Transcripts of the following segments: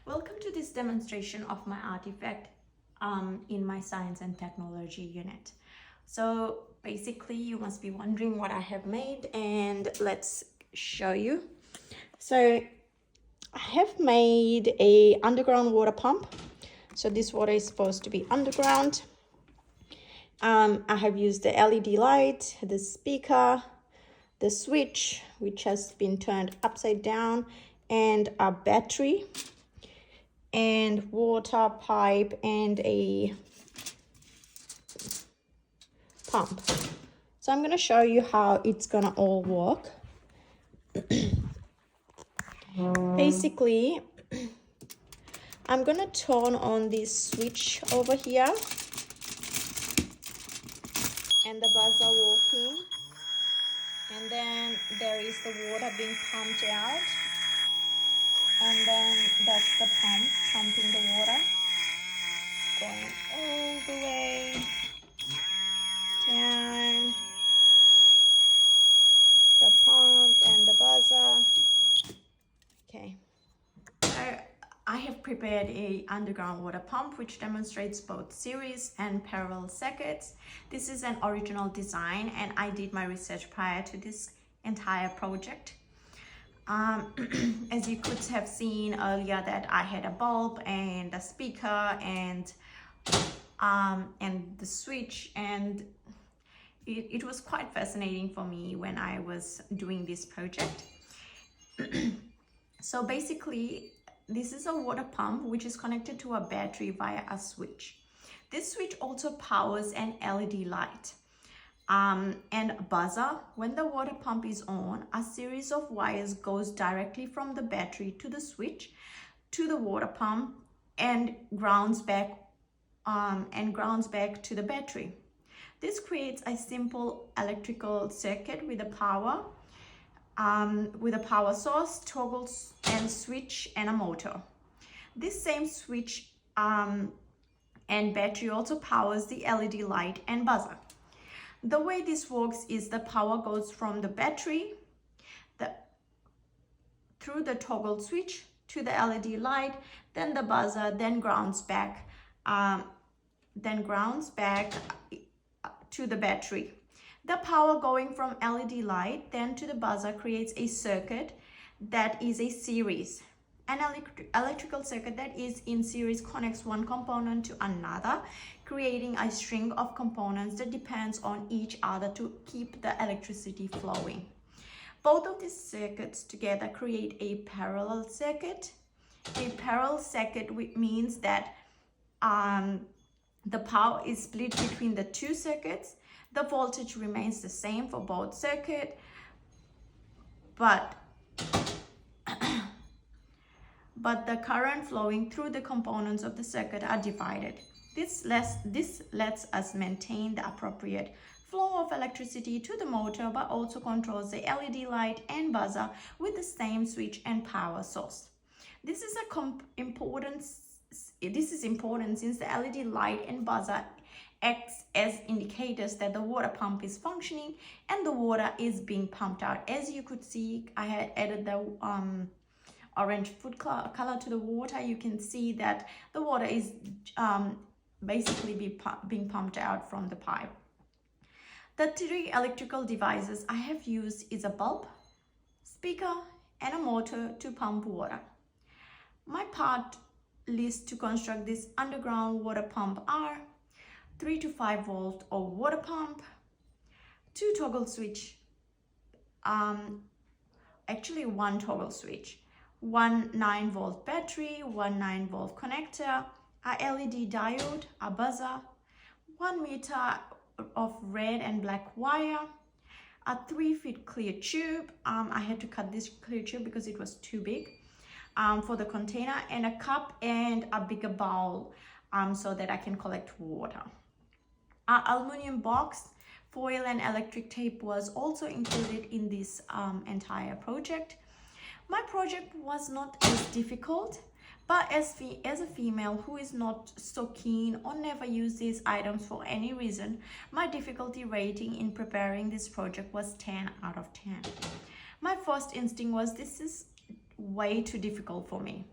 Welcome to this demonstration of my artifact in my science and technology unit. So basically you must be wondering what I have made, and let's show you. So I have made a underground water pump. So this water is supposed to be underground. I have used the LED light, the speaker, the switch which has been turned upside down, and a battery and water pipe and a pump. So I'm going to show you how it's going to all work. Basically, I'm going to turn on this switch over here and the buzzer working, and then there is the water being pumped out, and then that's the pump pumping the water, going all the way down, the pump and the buzzer. Okay, so I have prepared a underground water pump which demonstrates both series and parallel circuits. This is an original design and I did my research prior to this entire project. As you could have seen earlier, that I had a bulb and a speaker and the switch, and it was quite fascinating for me when I was doing this project. So basically, this is a water pump which is connected to a battery via a switch. This switch also powers an LED light and a buzzer. When the water pump is on, a series of wires goes directly from the battery to the switch to the water pump and grounds back to the battery. This creates a simple electrical circuit with a power source, toggles and switch, and a motor. This same switch and battery also powers the LED light and buzzer. The way this works is the power goes from the battery through the toggle switch to the LED light, then the buzzer, then grounds back to the battery. The power going from LED light then to the buzzer creates a circuit that is a series. An electrical circuit that is in series connects one component to another, creating a string of components that depends on each other to keep the electricity flowing. Both of these circuits together create a parallel circuit. A parallel circuit means that the power is split between the two circuits. The voltage remains the same for both circuits, but the current flowing through the components of the circuit are divided. This lets us maintain the appropriate flow of electricity to the motor, but also controls the LED light and buzzer with the same switch and power source. This is important since the LED light and buzzer acts as indicators that the water pump is functioning and the water is being pumped out. As you could see, I had added the orange food color to the water. You can see that the water is basically being pumped out from the pipe. The three electrical devices I have used is a bulb, speaker, and a motor to pump water. My part list to construct this underground water pump are 3 to 5 volt or water pump, 2 toggle switch, actually 1 toggle switch, 1 9-volt battery, 1 9-volt connector, a LED diode, a buzzer, 1 meter of red and black wire, a 3-foot clear tube. I had to cut this clear tube because it was too big for the container, and a cup and a bigger bowl so that I can collect water. Our aluminum box, foil and electric tape was also included in this entire project. My project was not as difficult, but as a female who is not so keen or never use these items for any reason, my difficulty rating in preparing this project was 10 out of 10. My first instinct was this is way too difficult for me.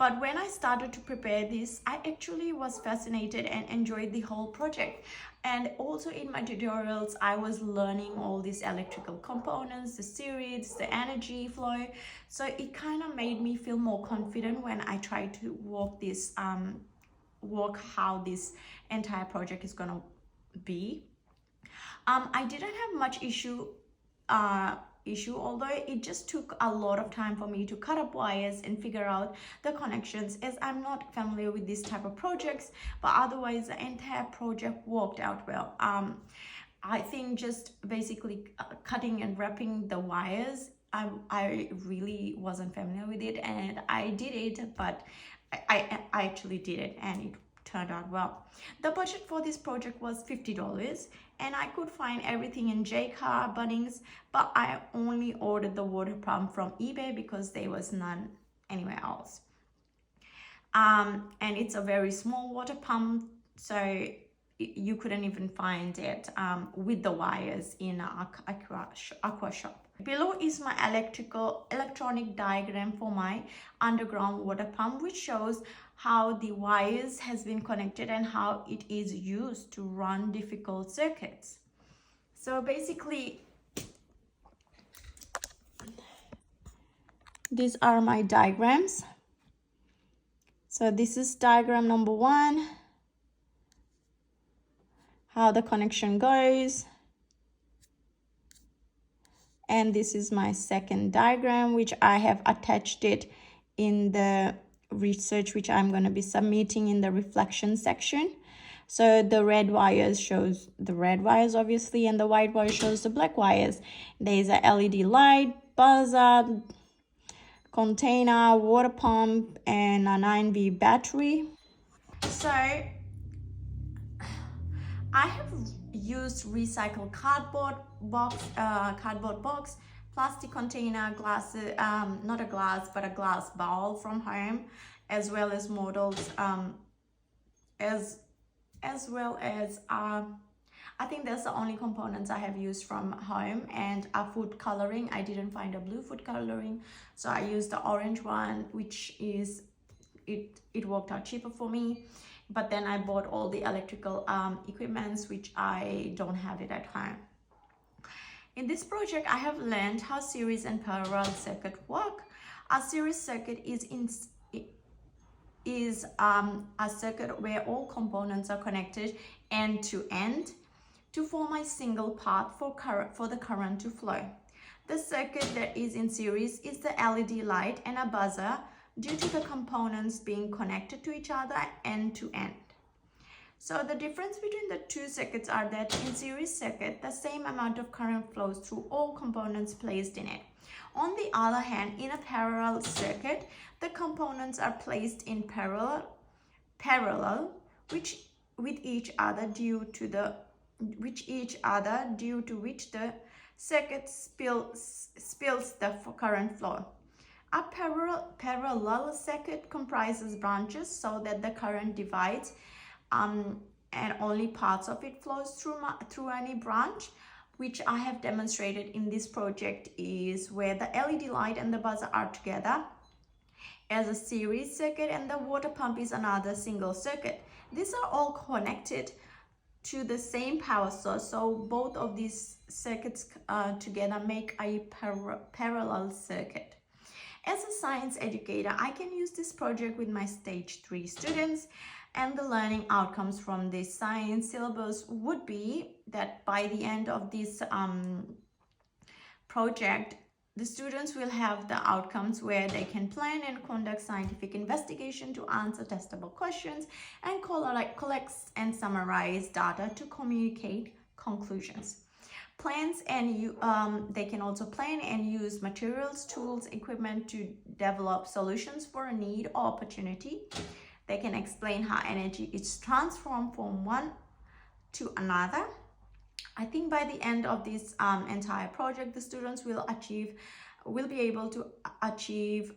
But when I started to prepare this, I actually was fascinated and enjoyed the whole project. And also in my tutorials, I was learning all these electrical components, the series, the energy flow. So it kind of made me feel more confident when I tried to work how this entire project is gonna be. I didn't have much issue, although it just took a lot of time for me to cut up wires and figure out the connections, as I'm not familiar with this type of projects. But otherwise, the entire project worked out well. I think just basically cutting and wrapping the wires, I really wasn't familiar with it, and I did it, but I actually did it, and it turned out well. The budget for this project was $50, and I could find everything in JCar, Bunnings, but I only ordered the water pump from eBay because there was none anywhere else. And it's a very small water pump, so you couldn't even find it with the wires in an aqua shop. Below is my electronic diagram for my underground water pump, which shows how the wires has been connected and how it is used to run difficult circuits. So basically, these are my diagrams. So this is diagram number 1, how the connection goes. And this is my second diagram, which I have attached it in the research, which I'm going to be submitting in the reflection section. So the red wires shows the red wires, obviously, and the white wire shows the black wires. There's a LED light, buzzer, container, water pump, and a 9V battery. So I have used recycled cardboard box, plastic container, glass, not a glass, but a glass bowl from home, as well as models, as well as I think that's the only components I have used from home, and a food coloring. I didn't find a blue food coloring, so I used the orange one, which is it worked out cheaper for me. But then I bought all the electrical equipments, which I don't have it at home. In this project, I have learned how series and parallel circuit work. A series circuit is a circuit where all components are connected end to end to form a single path for the current to flow. The circuit that is in series is the LED light and a buzzer, due to the components being connected to each other end to end. So the difference between the two circuits are that in series circuit, the same amount of current flows through all components placed in it. On the other hand, in a parallel circuit, the components are placed in parallel with each other due to which the circuit spills the current flow. A parallel circuit comprises branches so that the current divides and only parts of it flows through any branch, which I have demonstrated in this project is where the LED light and the buzzer are together as a series circuit, and the water pump is another single circuit. These are all connected to the same power source, so both of these circuits together make a parallel circuit. As a science educator, I can use this project with my stage 3 students, and the learning outcomes from this science syllabus would be that by the end of this project, the students will have the outcomes where they can plan and conduct scientific investigation to answer testable questions and collect and summarize data to communicate conclusions. They can also plan and use materials, tools, equipment to develop solutions for a need or opportunity. They can explain how energy is transformed from one to another. I think by the end of this entire project, the students will be able to achieve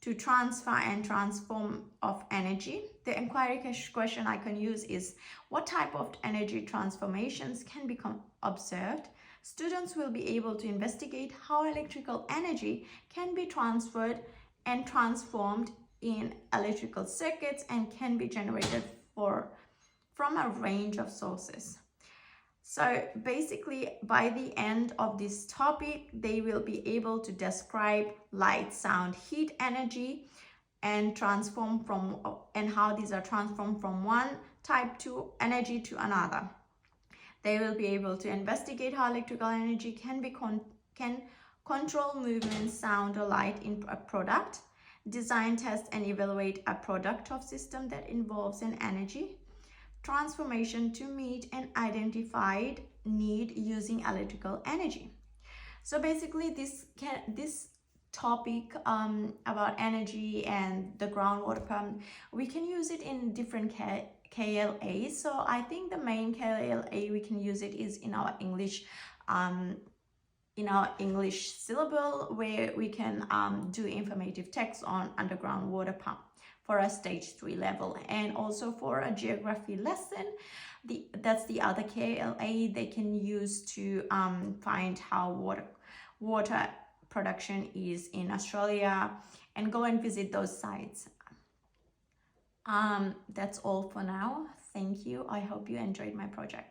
to transfer and transform of energy. The inquiry question I can use is, what type of energy transformations can become observed? Students will be able to investigate how electrical energy can be transferred and transformed in electrical circuits and can be generated from a range of sources. So basically, by the end of this topic, they will be able to describe light, sound, heat, energy, and how these are transformed from one type to energy to another. They will be able to investigate how electrical energy can control movement, sound, or light in a product, design, test, and evaluate a product of system that involves an energy transformation to meet an identified need using electrical energy. So basically, this topic about energy and the groundwater pump, we can use it in different KLAs. So I think the main KLA we can use it is in our English syllable, where we can do informative text on underground water pump for a stage 3 level, and also for a geography lesson. That's the other KLA they can use to find how water production is in Australia and go and visit those sites. That's all for now. Thank you. I hope you enjoyed my project.